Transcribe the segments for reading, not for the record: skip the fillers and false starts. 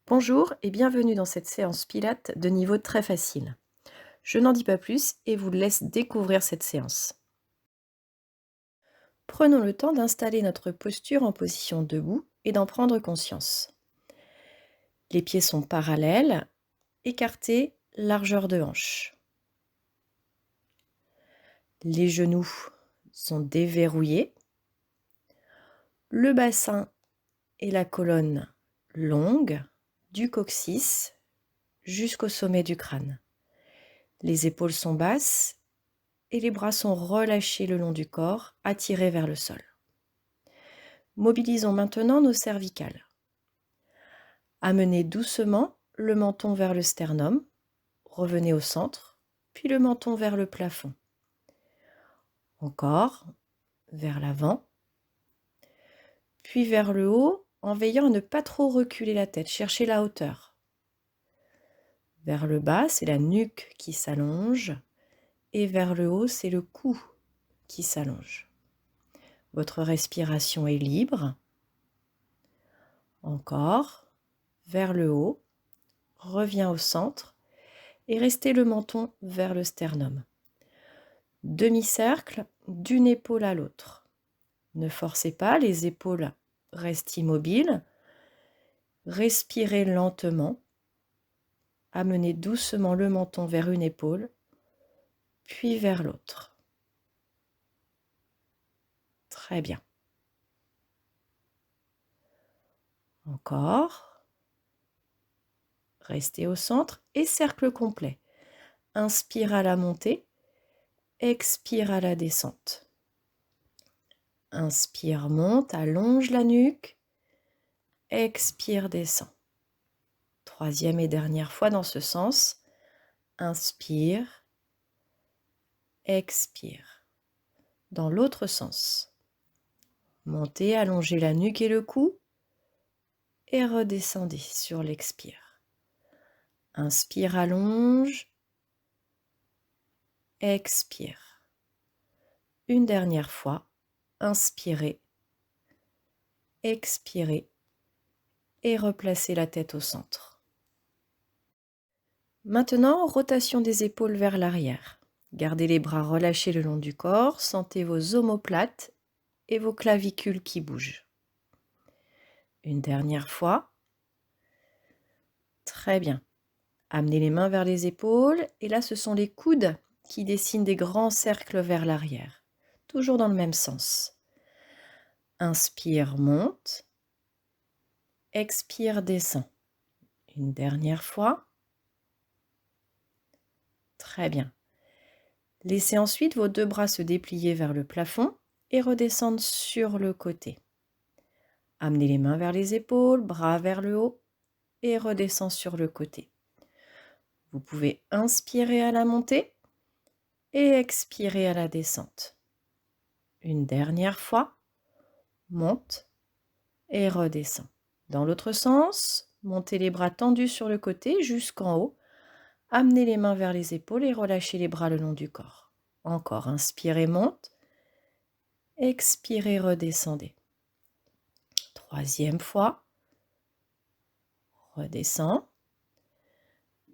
Bonjour et bienvenue dans cette séance Pilates de niveau très facile. Je n'en dis pas plus et vous laisse découvrir cette séance. Prenons le temps d'installer notre posture en position debout et d'en prendre conscience. Les pieds sont parallèles, écartés, largeur de hanche. Les genoux sont déverrouillés. Le bassin et la colonne longue du coccyx jusqu'au sommet du crâne. Les épaules sont basses et les bras sont relâchés le long du corps, attirés vers le sol. Mobilisons maintenant nos cervicales. Amenez doucement le menton vers le sternum, revenez au centre, puis le menton vers le plafond. Encore, vers l'avant, puis vers le haut, en veillant à ne pas trop reculer la tête, cherchez la hauteur. Vers le bas, c'est la nuque qui s'allonge, et vers le haut, c'est le cou qui s'allonge. Votre respiration est libre. Encore, vers le haut, reviens au centre et restez le menton vers le sternum. Demi-cercle d'une épaule à l'autre. Ne forcez pas, les épaules restent immobiles. Respirez lentement. Amenez doucement le menton vers une épaule, puis vers l'autre. Très bien. Encore. Restez au centre et cercle complet. Inspire à la montée, expire à la descente. Inspire, monte, allonge la nuque. Expire, descend. Troisième et dernière fois dans ce sens. Inspire, expire. Dans l'autre sens. Montez, allongez la nuque et le cou. Et redescendez sur l'expire. Inspire, allonge. Expire. Une dernière fois. Inspirez. Expirez. Et replacez la tête au centre. Maintenant, rotation des épaules vers l'arrière. Gardez les bras relâchés le long du corps, sentez vos omoplates et vos clavicules qui bougent. Une dernière fois. Très bien. Amenez les mains vers les épaules et là ce sont les coudes qui dessinent des grands cercles vers l'arrière. Toujours dans le même sens. Inspire, monte. Expire, descend. Une dernière fois. Très bien. Laissez ensuite vos deux bras se déplier vers le plafond et redescendre sur le côté. Amenez les mains vers les épaules, bras vers le haut et redescend sur le côté. Vous pouvez inspirer à la montée et expirer à la descente. Une dernière fois, monte et redescend. Dans l'autre sens, montez les bras tendus sur le côté jusqu'en haut. Amenez les mains vers les épaules et relâchez les bras le long du corps. Encore, inspirez, monte. Expirez, redescendez. Troisième fois. Redescend.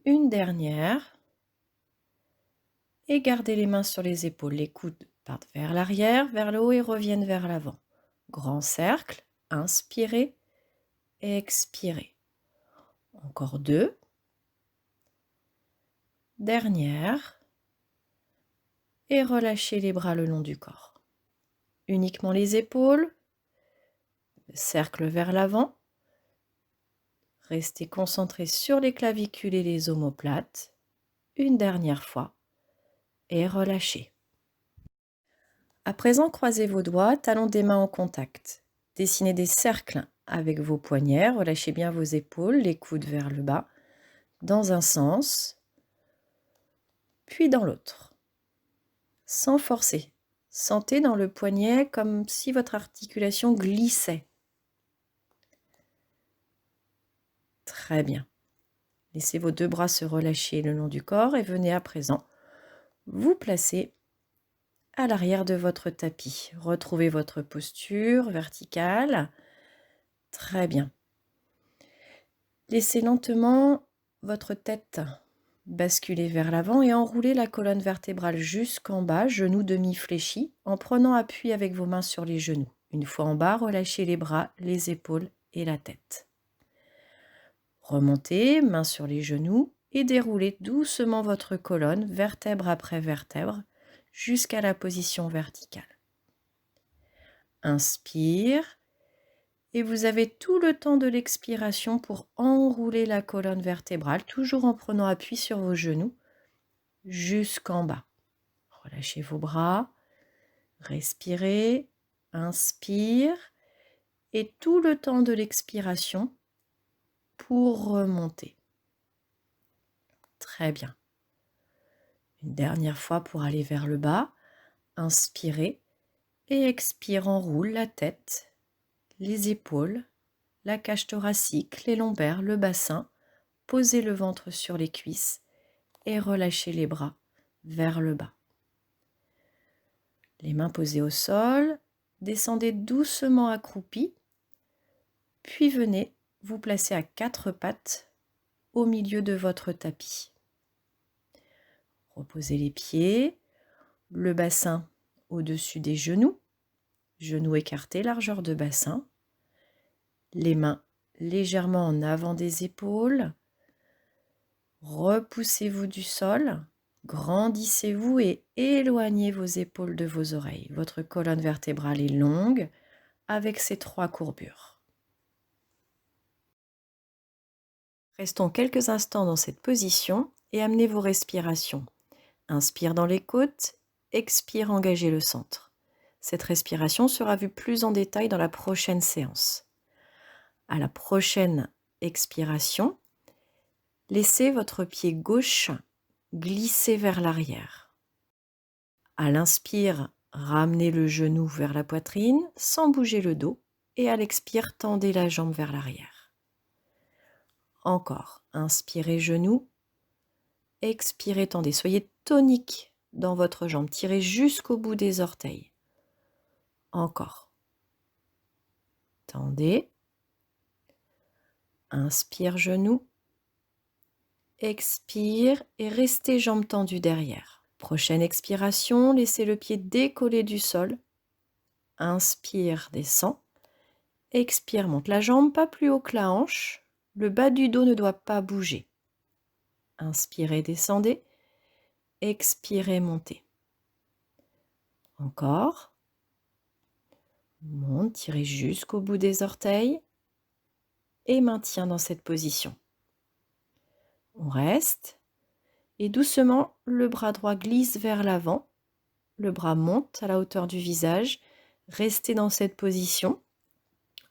Une dernière. Et gardez les mains sur les épaules. Les coudes partent vers l'arrière, vers le haut et reviennent vers l'avant. Grand cercle. Inspirez. Expirez. Encore deux. Dernière. Et relâchez les bras le long du corps. Uniquement les épaules. Cercle vers l'avant. Restez concentré sur les clavicules et les omoplates. Une dernière fois. Et relâchez. À présent, croisez vos doigts, talons des mains en contact. Dessinez des cercles avec vos poignets. Relâchez bien vos épaules, les coudes vers le bas. Dans un sens, puis dans l'autre. Sans forcer. Sentez dans le poignet comme si votre articulation glissait. Très bien. Laissez vos deux bras se relâcher le long du corps et venez à présent vous placer à l'arrière de votre tapis. Retrouvez votre posture verticale. Très bien. Laissez lentement votre tête basculer vers l'avant et enroulez la colonne vertébrale jusqu'en bas, genoux demi-fléchis, en prenant appui avec vos mains sur les genoux. Une fois en bas, relâchez les bras, les épaules et la tête. Remontez, mains sur les genoux, et déroulez doucement votre colonne, vertèbre après vertèbre, jusqu'à la position verticale. Inspire, et vous avez tout le temps de l'expiration pour enrouler la colonne vertébrale, toujours en prenant appui sur vos genoux, jusqu'en bas. Relâchez vos bras, respirez, inspire, et tout le temps de l'expiration pour remonter. Très bien. Une dernière fois pour aller vers le bas, inspirez et expire, enroule la tête, les épaules, la cage thoracique, les lombaires, le bassin, posez le ventre sur les cuisses et relâchez les bras vers le bas. Les mains posées au sol, descendez doucement accroupi, puis venez vous placer à quatre pattes au milieu de votre tapis. Reposez les pieds, le bassin au-dessus des genoux, genoux écartés, largeur de bassin, les mains légèrement en avant des épaules, repoussez-vous du sol, grandissez-vous et éloignez vos épaules de vos oreilles. Votre colonne vertébrale est longue avec ces trois courbures. Restons quelques instants dans cette position et amenez vos respirations. Inspire dans les côtes, expire, engagez le centre. Cette respiration sera vue plus en détail dans la prochaine séance. À la prochaine expiration, laissez votre pied gauche glisser vers l'arrière. À l'inspire, ramenez le genou vers la poitrine sans bouger le dos et à l'expire, tendez la jambe vers l'arrière. Encore, inspirez genou, expirez, tendez. Soyez tonique dans votre jambe, tirez jusqu'au bout des orteils. Encore. Tendez. Inspire genou. Expire et restez jambes tendues derrière. Prochaine expiration, laissez le pied décoller du sol. Inspire, descend. Expire, monte la jambe, pas plus haut que la hanche. Le bas du dos ne doit pas bouger. Inspirez, descendez. Expirez, montez. Encore. Monte, tirez jusqu'au bout des orteils. Et maintien dans cette position. On reste. Et doucement, le bras droit glisse vers l'avant. Le bras monte à la hauteur du visage. Restez dans cette position.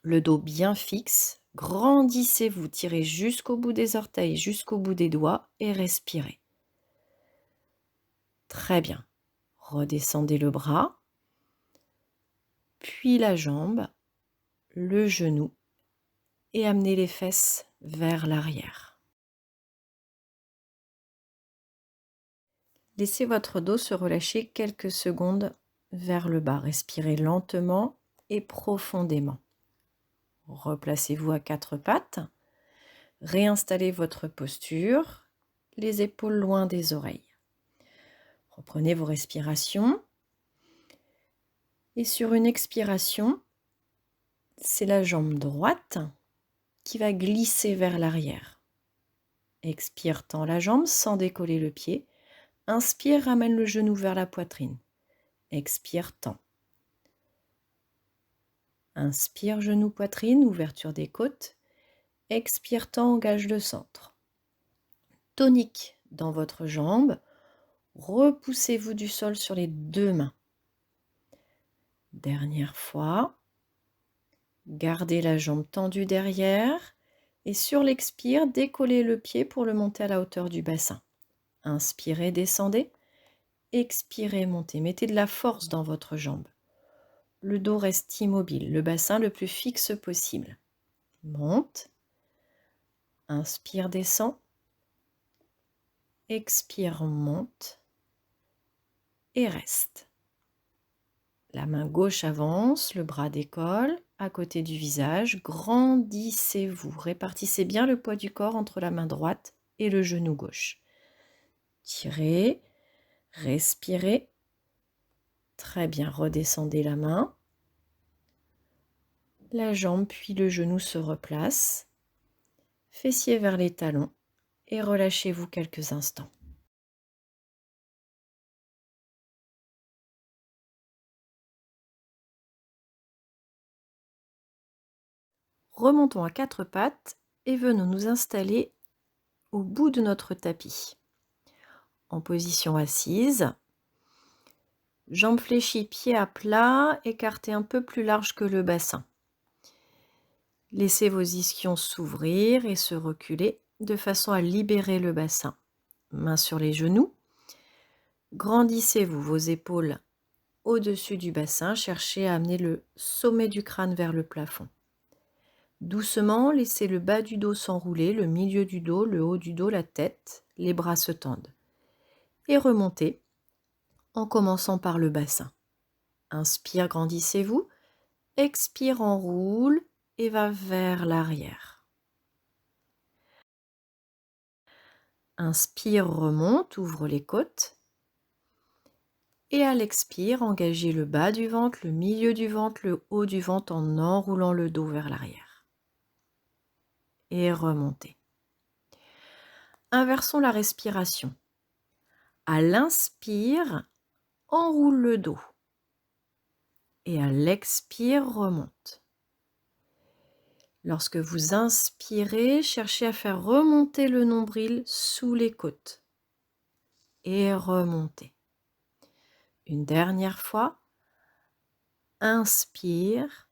Le dos bien fixe. Grandissez-vous, tirez jusqu'au bout des orteils, jusqu'au bout des doigts et respirez. Très bien. Redescendez le bras, puis la jambe, le genou et amenez les fesses vers l'arrière. Laissez votre dos se relâcher quelques secondes vers le bas. Respirez lentement et profondément. Replacez-vous à quatre pattes. Réinstallez votre posture, les épaules loin des oreilles. Reprenez vos respirations. Et sur une expiration, c'est la jambe droite qui va glisser vers l'arrière. Expire, tend la jambe sans décoller le pied. Inspire, ramène le genou vers la poitrine. Expire, tend. Inspire, genou, poitrine, ouverture des côtes. Expire, tend, engage le centre. Tonique dans votre jambe. Repoussez-vous du sol sur les deux mains. Dernière fois. Gardez la jambe tendue derrière. Et sur l'expire, décollez le pied pour le monter à la hauteur du bassin. Inspirez, descendez. Expirez, montez. Mettez de la force dans votre jambe. Le dos reste immobile, le bassin le plus fixe possible. Monte. Inspire, descend. Expire, monte. Et reste. La main gauche avance, le bras décolle. à côté du visage. Grandissez-vous. Répartissez bien le poids du corps entre la main droite et le genou gauche. Tirez, respirez. Très bien, redescendez la main. La jambe puis le genou se replace. Fessiers vers les talons et relâchez-vous quelques instants. Remontons à quatre pattes et venons nous installer au bout de notre tapis. En position assise, jambes fléchies, pieds à plat, écartés un peu plus large que le bassin. Laissez vos ischions s'ouvrir et se reculer de façon à libérer le bassin. Mains sur les genoux. Grandissez-vous vos épaules au-dessus du bassin. Cherchez à amener le sommet du crâne vers le plafond. Doucement, laissez le bas du dos s'enrouler, le milieu du dos, le haut du dos, la tête, les bras se tendent. Et remontez en commençant par le bassin. Inspire, grandissez-vous. Expire, enroule et va vers l'arrière. Inspire, remonte, ouvre les côtes. Et à l'expire, engagez le bas du ventre, le milieu du ventre, le haut du ventre en enroulant le dos vers l'arrière. Et remontez. Inversons la respiration. À l'inspire, enroule le dos. Et à l'expire, remonte. Lorsque vous inspirez, cherchez à faire remonter le nombril sous les côtes. Et remontez. Une dernière fois. Inspire.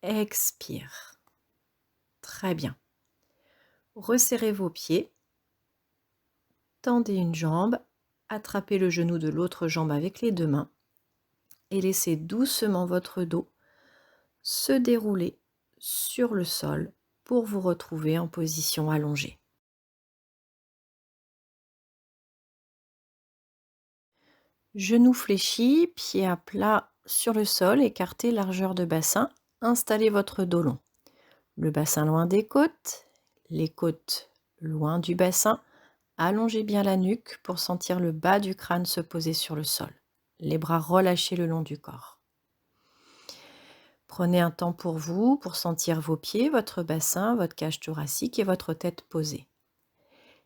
Expire. Très bien. Resserrez vos pieds. Tendez une jambe. Attrapez le genou de l'autre jambe avec les deux mains. Et laissez doucement votre dos se dérouler sur le sol pour vous retrouver en position allongée. Genoux fléchis, pieds à plat sur le sol, écartez largeur de bassin, installez votre dos long. Le bassin loin des côtes, les côtes loin du bassin, allongez bien la nuque pour sentir le bas du crâne se poser sur le sol. Les bras relâchés le long du corps. Prenez un temps pour vous, pour sentir vos pieds, votre bassin, votre cage thoracique et votre tête posée.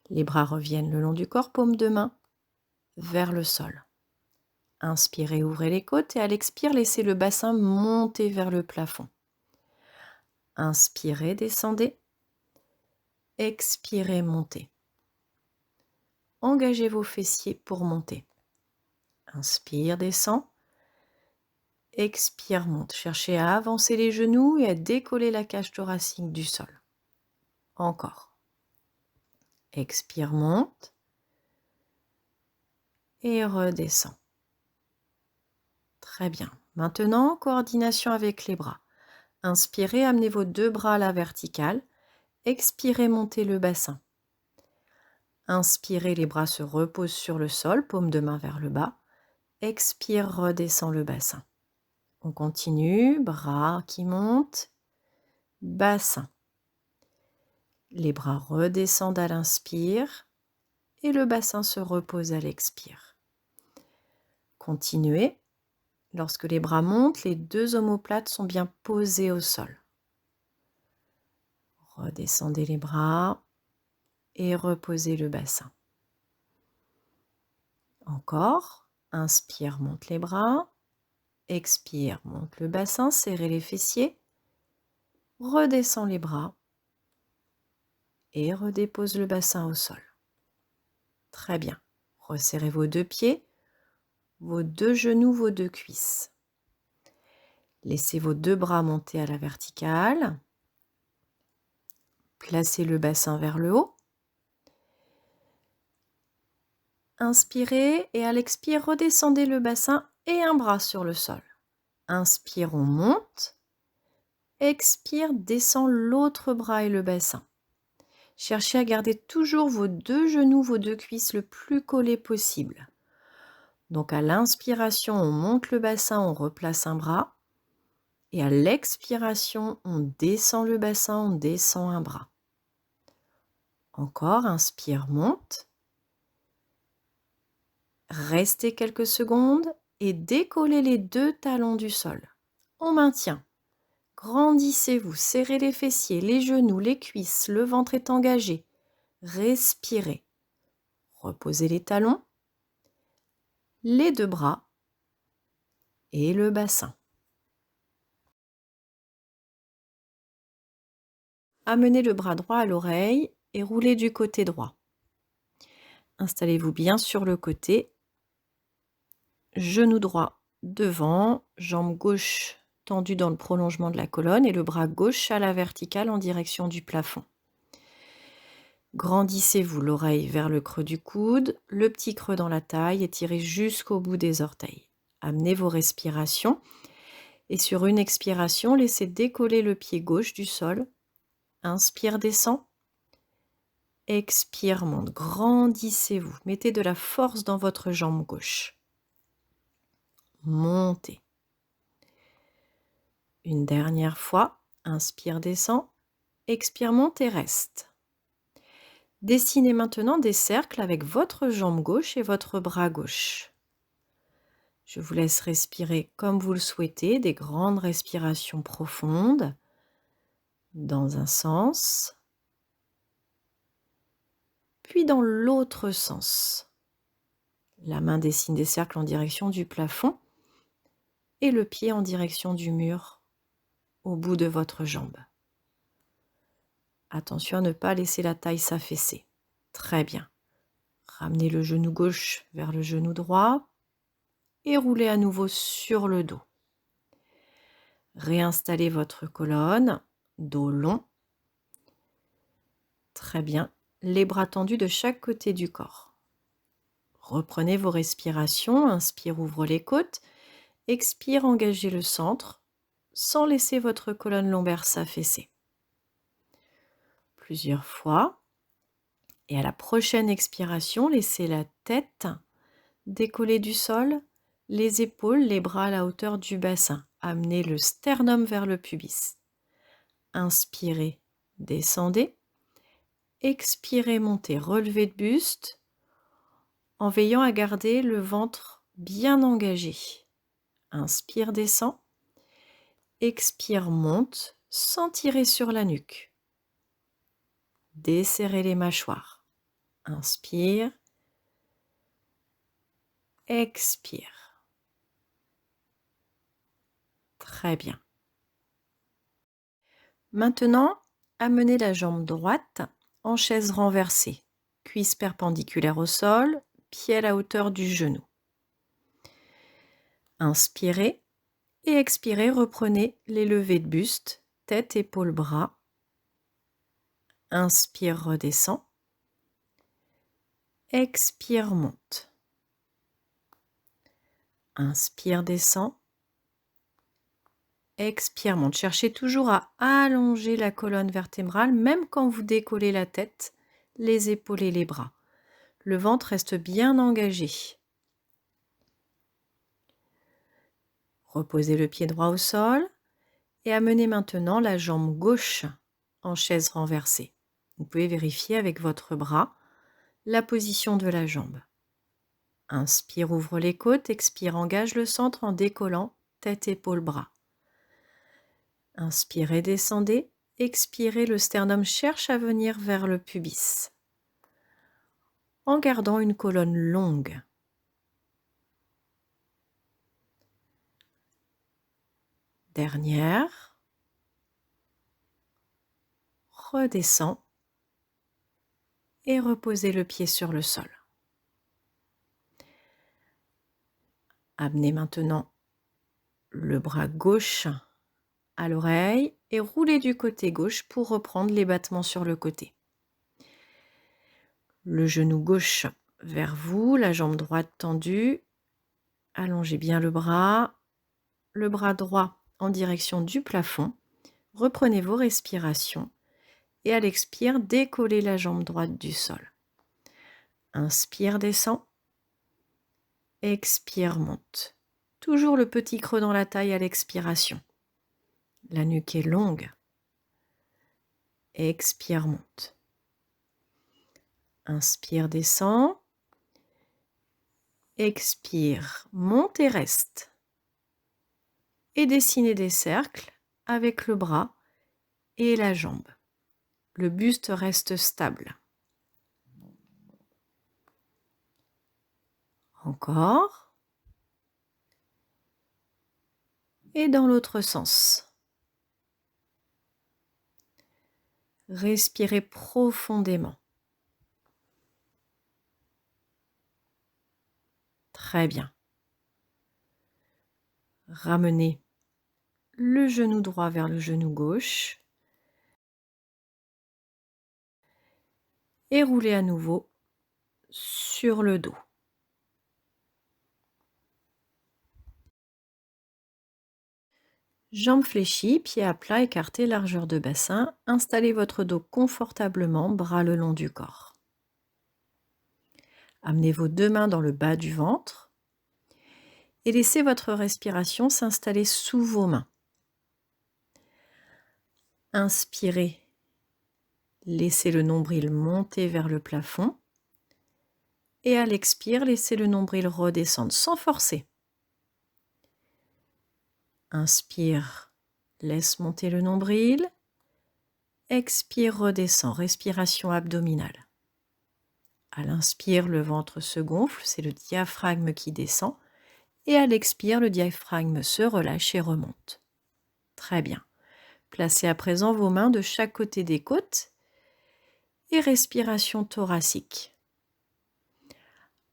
Les bras reviennent le long du corps, paume de main vers le sol. Inspirez, ouvrez les côtes et à l'expire, laissez le bassin monter vers le plafond. Inspirez, descendez. Expirez, montez. Engagez vos fessiers pour monter. Inspire, descend. Expire, monte. Cherchez à avancer les genoux et à décoller la cage thoracique du sol. Encore. Expire, monte. Et redescend. Très bien. Maintenant, coordination avec les bras. Inspirez, amenez vos deux bras à la verticale. Expirez, montez le bassin. Inspirez, les bras se reposent sur le sol, paume de main vers le bas. Expire, redescend le bassin. On continue, bras qui montent, bassin. Les bras redescendent à l'inspire et le bassin se repose à l'expire. Continuez. Lorsque les bras montent, les deux omoplates sont bien posées au sol. Redescendez les bras et reposez le bassin. Encore, inspire, monte les bras. Expire, monte le bassin, serrez les fessiers. Redescend les bras et redépose le bassin au sol. Très bien. Resserrez vos deux pieds, vos deux genoux, vos deux cuisses. Laissez vos deux bras monter à la verticale. Placez le bassin vers le haut. Inspirez et à l'expire, redescendez le bassin et un bras sur le sol. Inspire, on monte. Expire, descend l'autre bras et le bassin. Cherchez à garder toujours vos deux genoux, vos deux cuisses le plus collés possible. Donc à l'inspiration, on monte le bassin, on replace un bras. Et à l'expiration, on descend le bassin, on descend un bras. Encore, inspire, monte. Restez quelques secondes et décollez les 2 talons du sol. On maintient. Grandissez-vous, serrez les fessiers, les genoux, les cuisses, le ventre est engagé. Respirez. Reposez les talons, les 2 bras et le bassin. Amenez le bras droit à l'oreille et roulez du côté droit. Installez-vous bien sur le côté. Genou droit devant, jambe gauche tendue dans le prolongement de la colonne et le bras gauche à la verticale en direction du plafond. Grandissez-vous l'oreille vers le creux du coude, le petit creux dans la taille et tirez jusqu'au bout des orteils. Amenez vos respirations et sur une expiration, laissez décoller le pied gauche du sol. Inspire, descend. Expire, monte. Grandissez-vous. Mettez de la force dans votre jambe gauche. Montez. Une dernière fois. Inspire, descend. Expire, monte et reste. Dessinez maintenant des cercles avec votre jambe gauche et votre bras gauche. Je vous laisse respirer comme vous le souhaitez, des grandes respirations profondes dans un sens, puis dans l'autre sens. La main dessine des cercles en direction du plafond et le pied en direction du mur au bout de votre jambe. Attention à ne pas laisser la taille s'affaisser. Très bien. Ramenez le genou gauche vers le genou droit et roulez à nouveau sur le dos. Réinstallez votre colonne, dos long. Très bien. Les bras tendus de chaque côté du corps. Reprenez vos respirations. Inspire, ouvre les côtes. Expire, engagez le centre sans laisser votre colonne lombaire s'affaisser. Plusieurs fois. Et à la prochaine expiration, laissez la tête décoller du sol, les épaules, les bras à la hauteur du bassin. Amenez le sternum vers le pubis. Inspirez, descendez. Expirez, montez, relevez de buste en veillant à garder le ventre bien engagé. Inspire, descend. Expire, monte sans tirer sur la nuque. Desserrez les mâchoires. Inspire. Expire. Très bien. Maintenant, amenez la jambe droite en chaise renversée. Cuisse perpendiculaire au sol, pied à la hauteur du genou. Inspirez et expirez, reprenez les levées de buste, tête, épaules, bras. Inspire, redescend. Expire, monte. Inspire, descend. Expire, monte. Cherchez toujours à allonger la colonne vertébrale, même quand vous décollez la tête, les épaules et les bras. Le ventre reste bien engagé. Reposez le pied droit au sol et amenez maintenant la jambe gauche en chaise renversée. Vous pouvez vérifier avec votre bras la position de la jambe. Inspire, ouvre les côtes, expire, engage le centre en décollant tête, épaules, bras. Inspirez, descendez, expirez, le sternum cherche à venir vers le pubis en gardant une colonne longue. Dernière. Redescend et reposez le pied sur le sol. Amenez maintenant le bras gauche à l'oreille et roulez du côté gauche pour reprendre les battements sur le côté. Le genou gauche vers vous, la jambe droite tendue. Allongez bien le bras droit en direction du plafond. Reprenez vos respirations et à l'expire, décollez la jambe droite du sol. Inspire, descend. Expire, monte. Toujours le petit creux dans la taille à l'expiration. La nuque est longue. Expire, monte. Inspire, descend. Expire, monte et reste. Et dessinez des cercles avec le bras et la jambe. Le buste reste stable. Encore. Et dans l'autre sens. Respirez profondément. Très bien. Ramenez le genou droit vers le genou gauche. Et roulez à nouveau sur le dos. Jambes fléchies, pieds à plat, écartés, largeur de bassin. Installez votre dos confortablement, bras le long du corps. Amenez vos deux mains dans le bas du ventre et laissez votre respiration s'installer sous vos mains. Inspirez, laissez le nombril monter vers le plafond et à l'expire, laissez le nombril redescendre sans forcer. Inspire, laisse monter le nombril. Expire, redescend, respiration abdominale. À l'inspire, le ventre se gonfle, c'est le diaphragme qui descend. Et à l'expire, le diaphragme se relâche et remonte. Très bien. Placez à présent vos mains de chaque côté des côtes et respiration thoracique.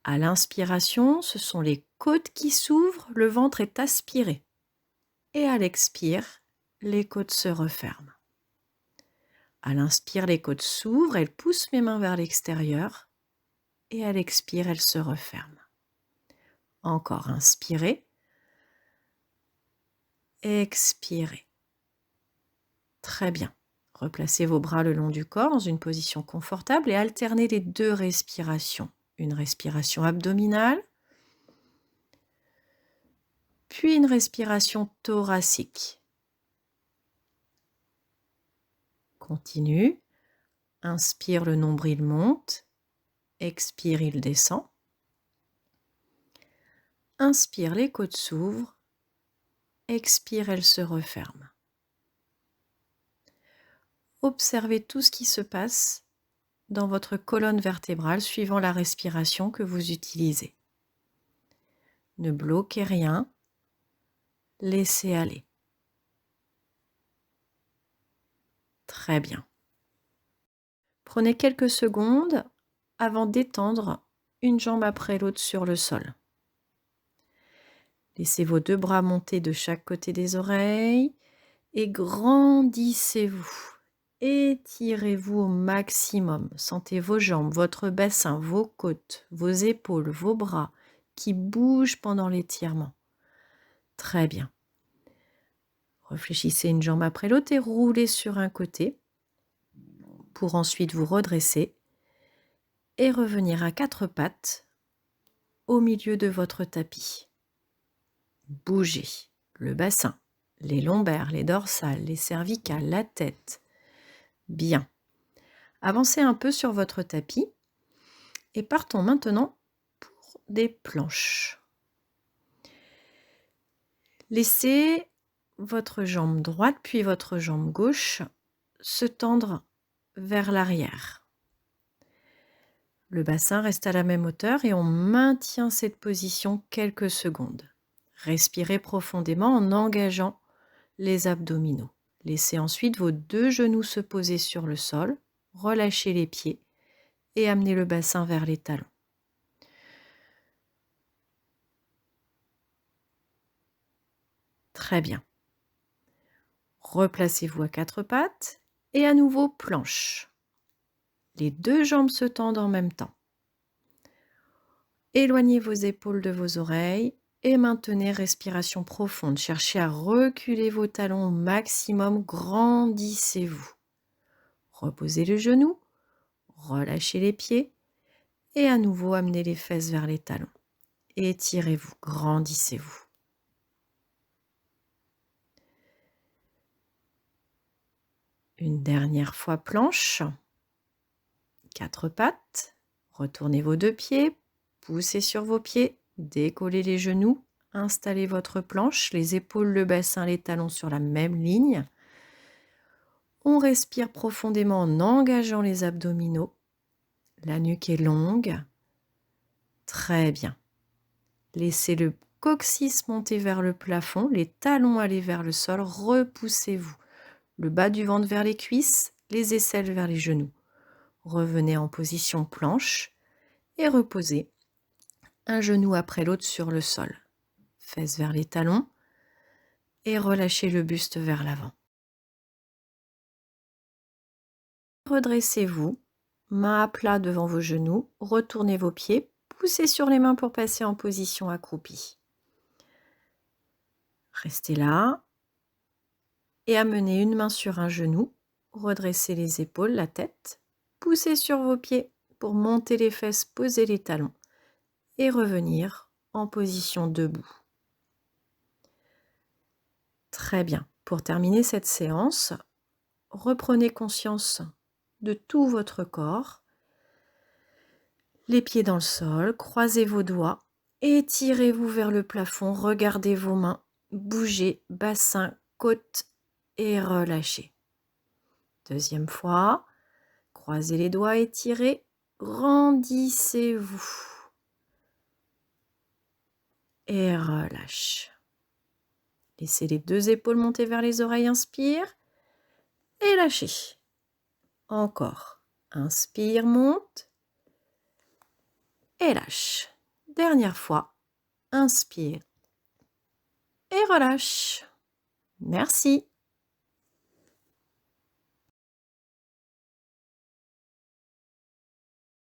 À l'inspiration, ce sont les côtes qui s'ouvrent, le ventre est aspiré. Et à l'expire, les côtes se referment. À l'inspire, les côtes s'ouvrent, elles poussent mes mains vers l'extérieur. Et à l'expire, elles se referment. Encore, inspirez. Expirez. Très bien. Replacez vos bras le long du corps dans une position confortable et alternez les deux respirations. Une respiration abdominale, puis une respiration thoracique. Continue. Inspire, le nombril monte. Expire, il descend. Inspire, les côtes s'ouvrent. Expire, elles se referment. Observez tout ce qui se passe dans votre colonne vertébrale suivant la respiration que vous utilisez. Ne bloquez rien, laissez aller. Très bien. Prenez quelques secondes avant d'étendre une jambe après l'autre sur le sol. Laissez vos deux bras monter de chaque côté des oreilles et grandissez-vous. Étirez-vous au maximum. Sentez vos jambes, votre bassin, vos côtes, vos épaules, vos bras qui bougent pendant l'étirement. Très bien. Réfléchissez une jambe après l'autre et roulez sur un côté pour ensuite vous redresser et revenir à quatre pattes au milieu de votre tapis. Bougez le bassin, les lombaires, les dorsales, les cervicales, la tête. Bien. Avancez un peu sur votre tapis et partons maintenant pour des planches. Laissez votre jambe droite puis votre jambe gauche se tendre vers l'arrière. Le bassin reste à la même hauteur et on maintient cette position quelques secondes. Respirez profondément en engageant les abdominaux. Laissez ensuite vos deux genoux se poser sur le sol, relâchez les pieds et amenez le bassin vers les talons. Très bien. Replacez-vous à quatre pattes et à nouveau planche. Les deux jambes se tendent en même temps. Éloignez vos épaules de vos oreilles et maintenez respiration profonde. Cherchez à reculer vos talons au maximum, grandissez-vous. Reposez le genou, relâchez les pieds et à nouveau amenez les fesses vers les talons. Étirez-vous, grandissez-vous. Une dernière fois planche. 4 pattes. Retournez vos 2 pieds. Poussez sur vos pieds. Décollez les genoux. Installez votre planche. Les épaules, le bassin, les talons sur la même ligne. On respire profondément en engageant les abdominaux. La nuque est longue. Très bien. Laissez le coccyx monter vers le plafond, les talons aller vers le sol. Repoussez-vous. Le bas du ventre vers les cuisses, les aisselles vers les genoux. Revenez en position planche et reposez un genou après l'autre sur le sol. Fesses vers les talons et relâchez le buste vers l'avant. Redressez-vous, mains à plat devant vos genoux, retournez vos pieds, poussez sur les mains pour passer en position accroupie. Restez là et amenez une main sur un genou, redressez les épaules, la tête, poussez sur vos pieds pour monter les fesses, poser les talons et revenir en position debout. Très bien. Pour terminer cette séance, reprenez conscience de tout votre corps. Les pieds dans le sol, croisez vos doigts, étirez-vous vers le plafond, regardez vos mains, bougez, bassin, côte et relâchez. Deuxième fois, croisez les doigts, étirez, grandissez-vous et relâche. Laissez les 2 épaules monter vers les oreilles, inspire et lâchez. Encore, inspire, monte et lâche. Dernière fois, inspire et relâche. Merci.